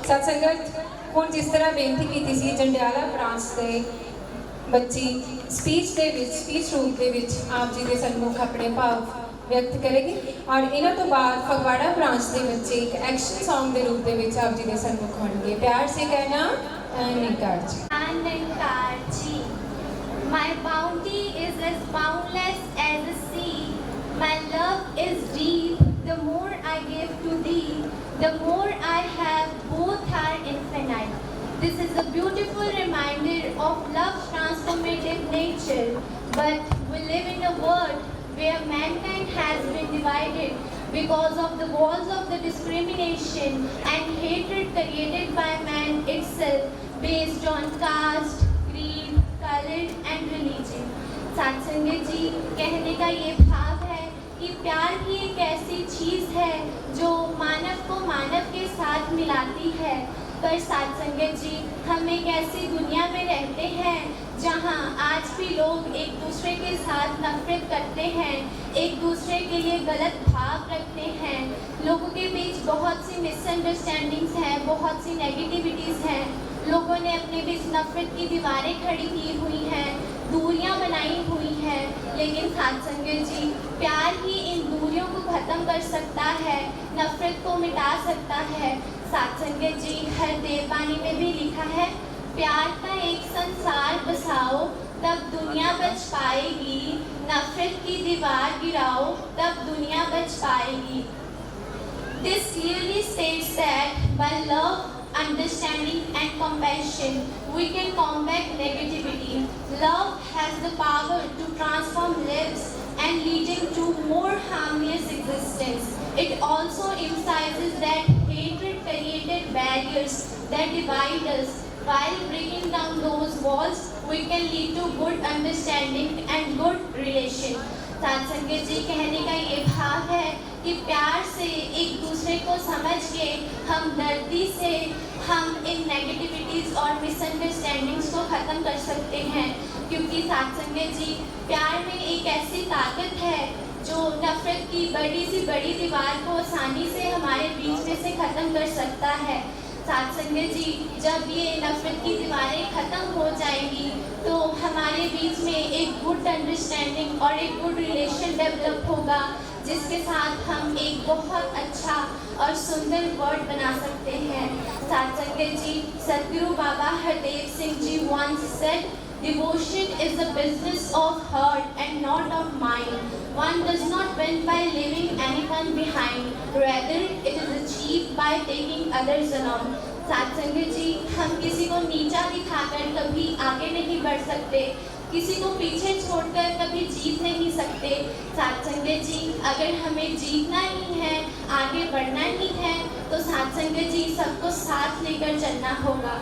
सत्संगत ਹੁਣ ਜਿਸ ਤਰ੍ਹਾਂ ਬੇਨਤੀ ਕੀਤੀ ਸੀ ਜੰਡਿਆਲਾ ਬ੍ਰਾਂਚ ਦੇ ਬੱਚੀ ਸਪੀਚ ਰੂਪ ਦੇ ਵਿੱਚ ਆਪ ਜੀ ਦੇ ਸਨਮੁਖ ਆਪਣੇ ਭਾਵ व्यक्त करेगी और इन्हों तो बाद फगवाड़ा ब्रांच के बच्चे एक एक्शन सॉन्ग के रूप में आप जी के सन्मुख होंगे। प्यार से कहना अनंकार जी। My bounty is as boundless as the sea. My love is deep. The more I give to thee, the more I have. Both are infinite. This is a beautiful reminder of love's transformative nature. But we live in a world where mankind has been divided because of the walls of the discrimination and hatred created by man itself based on caste, creed, color and religion. सत्संगत जी, कहने का ये भाव है कि प्यार ही एक ऐसी चीज़ है जो मानव को मानव के साथ मिलाती है। पर सत्संगत जी, हम एक ऐसी दुनिया में रहते हैं जहाँ आज भी लोग एक दूसरे के साथ नफरत करते हैं, एक दूसरे के लिए गलत भाव रखते हैं। लोगों के बीच बहुत सी मिसअंडरस्टैंडिंग्स हैं, बहुत सी नेगेटिविटीज़ हैं। लोगों ने अपने बीच नफरत की दीवारें खड़ी की हुई हैं, दूरियां बनाई हुई हैं। लेकिन सत्संगत जी, प्यार ही इन दूरियों को ख़त्म कर सकता है, नफरत को मिटा सकता है। सत्संगत जी, हर देववाणी में भी लिखा है, प्यार का एक संसार बसाओ तब दुनिया बच पाएगी, नफरत की दीवार गिराओ तब दुनिया बच पाएगी। This clearly states that by love, understanding and compassion we can combat negativity. Love has the power to transform lives and leading to more harmonious existence. It also emphasizes that hatred created barriers that divide us. While breaking down those walls, we can lead to good understanding and good relation. सत्संगत जी, कहने का ये भाव है कि प्यार से एक दूसरे को समझ के हमदर्दी से हम इन नेगेटिविटीज़ और मिसअंडरस्टैंडिंग्स को ख़त्म कर सकते हैं। क्योंकि सत्संगत जी, प्यार में एक ऐसी ताकत है जो नफरत की बड़ी सी बड़ी दीवार को आसानी से हमारे बीच में से ख़त्म कर सकता है। सत्संगत जी, जब ये नफरत की दीवारें ख़त्म हो जाएंगी तो हमारे बीच में एक गुड अंडरस्टैंडिंग और एक गुड रिलेशन डेवलप होगा, जिसके साथ हम एक बहुत अच्छा और सुंदर वर्ड बना सकते हैं। सत्संगत जी, सदगुरु बाबा Hardev Singh ji once said, devotion is the business of heart and not of mind. One does not win by leaving anyone behind. Rather, it is achieved by taking others along. सत्संगत जी, हम किसी को नीचा दिखाकर कभी आगे नहीं बढ़ सकते, किसी को पीछे छोड़कर कभी जीत नहीं सकते। सत्संगत जी, अगर हमें जीतना ही है, आगे बढ़ना ही है, तो सत्संगत जी सबको साथ लेकर चलना होगा।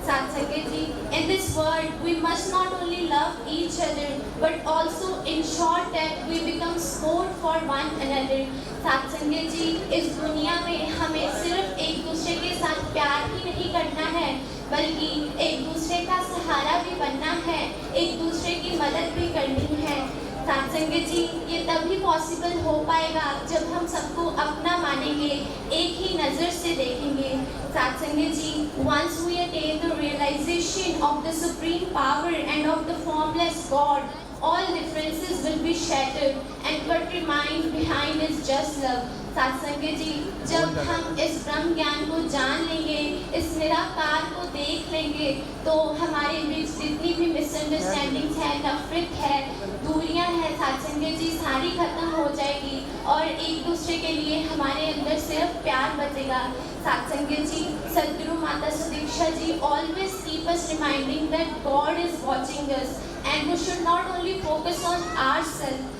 सत्संगत जी, in this world we must not only love each other but also ensure that we become sport for one another. सत्संगत जी, इस दुनिया में हमें सिर्फ एक दूसरे के साथ प्यार ही नहीं करना है, बल्कि एक दूसरे का सहारा भी बनना है, एक दूसरे की मदद भी करनी है। सत्संगत जी, ये तभी पॉसिबल हो पाएगा जब हम सबको अपना मानेंगे, एक ही नज़र से देखेंगे। सत्संगत जी, once we attain the realization of the supreme power and of the formless God, all differences will be shattered and what remains behind is just love. सत्संगत जी, जब हम इस ब्रह्म ज्ञान को जान लेंगे, इस निराकार को देख लेंगे, तो हमारे बीच जितनी भी मिसअंडरस्टैंडिंग्स है, नफरत है, दूरियां हैं, सत्संगत जी सारी खत्म हो जाएगी और एक दूसरे के लिए हमारे अंदर सिर्फ प्यार बचेगा। सत्संगत जी, सदगुरु माता सुदीक्षा जी always keep us reminding that God is watching us and we should not only focus on ourselves.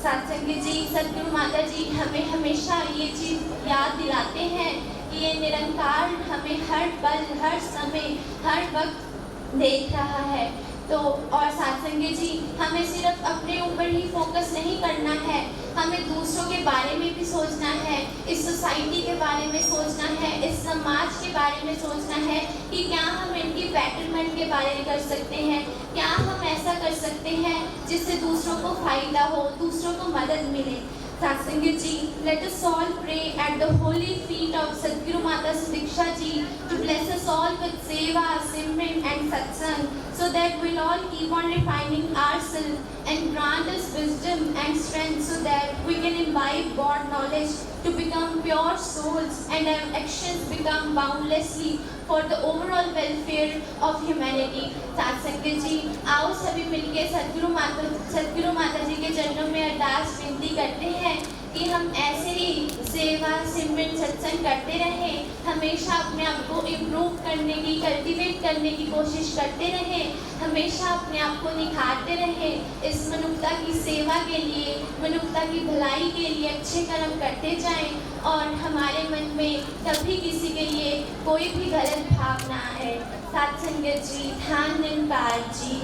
सत्संगत जी, सदगुरु माता जी हमें हमेशा ये चीज़ याद दिलाते हैं कि ये निरंकार हमें हर पल, हर समय, हर वक्त देख रहा है। तो और सत्संगत जी, हमें सिर्फ अपने ऊपर ही फोकस नहीं करना है, हमें दूसरों के बारे में भी सोचना है, इस सोसाइटी के बारे में सोचना है, इस समाज के बारे में सोचना है कि क्या हम इनकी बेटरमेंट के बारे में कर सकते हैं, क्या हम ऐसा कर सकते हैं जिससे दूसरों को फ़ायदा हो, दूसरों को मदद मिले। सत्संगत जी, let us all pray at the holy feet of Sadhguru Mata Sudiksha ji to bless us all with Seva, Simran and Satsang, so that we'll all keep on refining ourselves and grant us wisdom and strength so that we can imbibe God knowledge to become pure souls and our actions become boundlessly for the overall welfare of humanity. साथ संगत जी, आओ सभी मिलके सदगुरु माता जी के चरणों में अरदास विनती करते हैं कि हम ऐसे ही सेवा सिमरन सत्संग करते रहें, हमेशा अपने आप को इम्प्रूव करने की, कल्टीवेट करने की कोशिश करते रहें, हमेशा अपने आप को निखारते रहें, इस मनुष्यता की सेवा के लिए, मनुष्यता की भलाई के लिए अच्छे कर्म करते जाएं और हमारे मन में कभी किसी के लिए कोई भी गलत भावना आए। साथ संगत जी, ध्यान निरंकार जी,